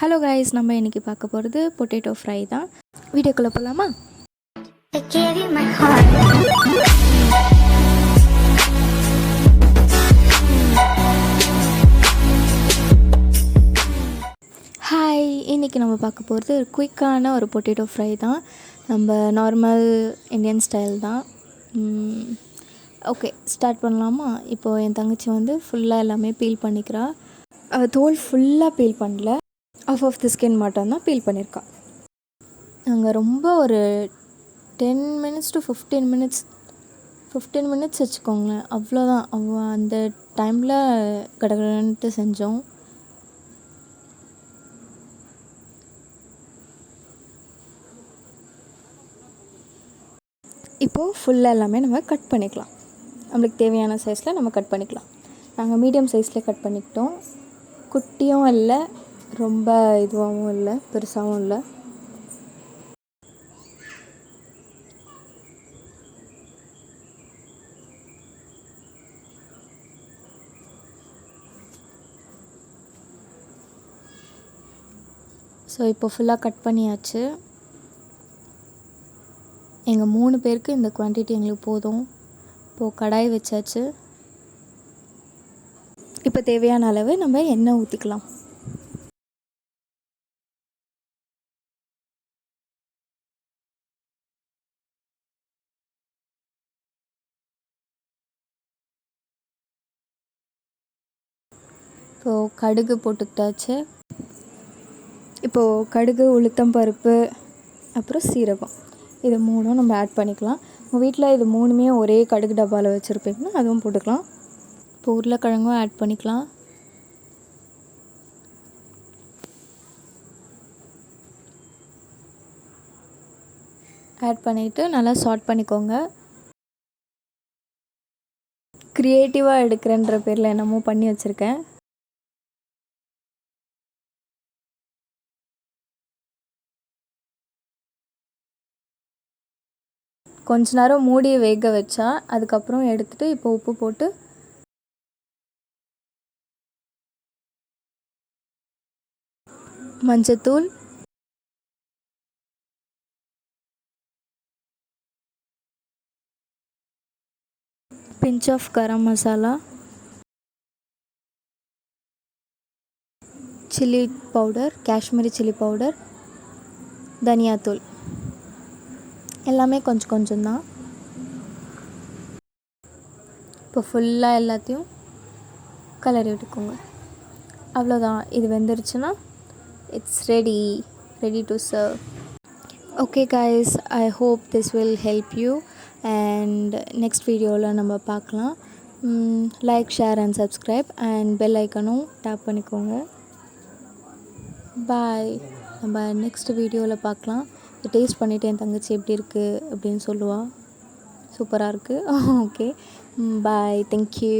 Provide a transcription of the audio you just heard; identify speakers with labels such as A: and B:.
A: Hello guys, நம்ம இன்றைக்கி பார்க்க போகிறது பொட்டேட்டோ ஃப்ரை தான். வீடியோக்குள்ளே போகலாமா? ஹாய், இன்றைக்கி நம்ம பார்க்க போகிறது குயிக்கான ஒரு பொட்டேட்டோ ஃப்ரை தான். நம்ம நார்மல் இந்தியன் ஸ்டைல் தான். ஓகே, ஸ்டார்ட் பண்ணலாமா? இப்போது என் தங்கச்சி வந்து ஃபுல்லாக எல்லாமே பீல் பண்ணிக்கிறா. அவள் தோல் ஃபுல்லாக பீல் பண்ணல, ஆஃப் தி ஸ்கின் மட்டும்தான் பீல் பண்ணியிருக்கா. நாங்கள் ரொம்ப ஒரு 10 மினிட்ஸ் டு 15 மினிட்ஸ் வச்சுக்கோங்களேன், அவ்வளோதான். அந்த டைமில் கடகடன்ட்டு செஞ்சோம். இப்போது ஃபுல்லாக எல்லாமே நம்ம கட் பண்ணிக்கலாம். நம்மளுக்கு தேவையான சைஸில் நம்ம கட் பண்ணிக்கலாம். நாங்கள் மீடியம் சைஸில் கட் பண்ணிக்கிட்டோம். குட்டியும் இல்லை, ரொம்ப இதுவாகவும் இல்லை, பெருசாகவும் இல்லை. ஸோ இப்போ ஃபுல்லாக கட் பண்ணியாச்சு. எங்கள் 3 பேருக்கு இந்த குவான்டிட்டி எங்களுக்கு போதும். இப்போது கடாய் வச்சாச்சு. இப்போ தேவையான அளவு நம்ம எண்ணெய் ஊற்றிக்கலாம். இப்போது கடுகு போட்டுக்கிட்டாச்சு. இப்போது கடுகு, உளுத்தம் பருப்பு, அப்புறம் சீரகம், இது 3 நம்ம ஆட் பண்ணிக்கலாம். உங்கள் வீட்டில் இது 3மே ஒரே கடுகு டப்பாவில் வச்சுருப்பீங்கன்னா அதுவும் போட்டுக்கலாம். இப்போ உருளைக்கிழங்கும் ஆட் பண்ணிக்கலாம். ஆட் பண்ணிவிட்டு நல்லா சாட் பண்ணிக்கோங்க. க்ரியேட்டிவாக எடுக்கிறேன்ற பேரில் என்னமோ பண்ணி வச்சுருக்கேன். கொஞ்ச நேரம் மூடி வேக வச்சா அதுக்கப்புறம் எடுத்துகிட்டு இப்போ உப்பு போட்டு மஞ்சத்தூள், pinch of garam masala, chilli powder, Kashmiri chilli powder, தனியாத்தூள், எல்லாமே கொஞ்சம் கொஞ்சம் தான். இப்போ ஃபுல்லாக எல்லாத்தையும் கலரி விட்டுக்கோங்க. அவ்வளோதான். இது வெந்துருச்சுன்னா it's ready to serve. Okay guys, I hope this will help you and next வீடியோவில் நம்ம பார்க்கலாம். Like, share and subscribe and bell ஐக்கனும் டேப் பண்ணிக்கோங்க. பாய். நம்ம நெக்ஸ்ட் வீடியோவில் பார்க்கலாம். டேஸ்ட் பண்ணிவிட்டு என் தங்கச்சி எப்படி இருக்குது அப்படின்னு சொல்லுவாள். சூப்பராக இருக்குது. ஓகே, பாய். தேங்க்யூ.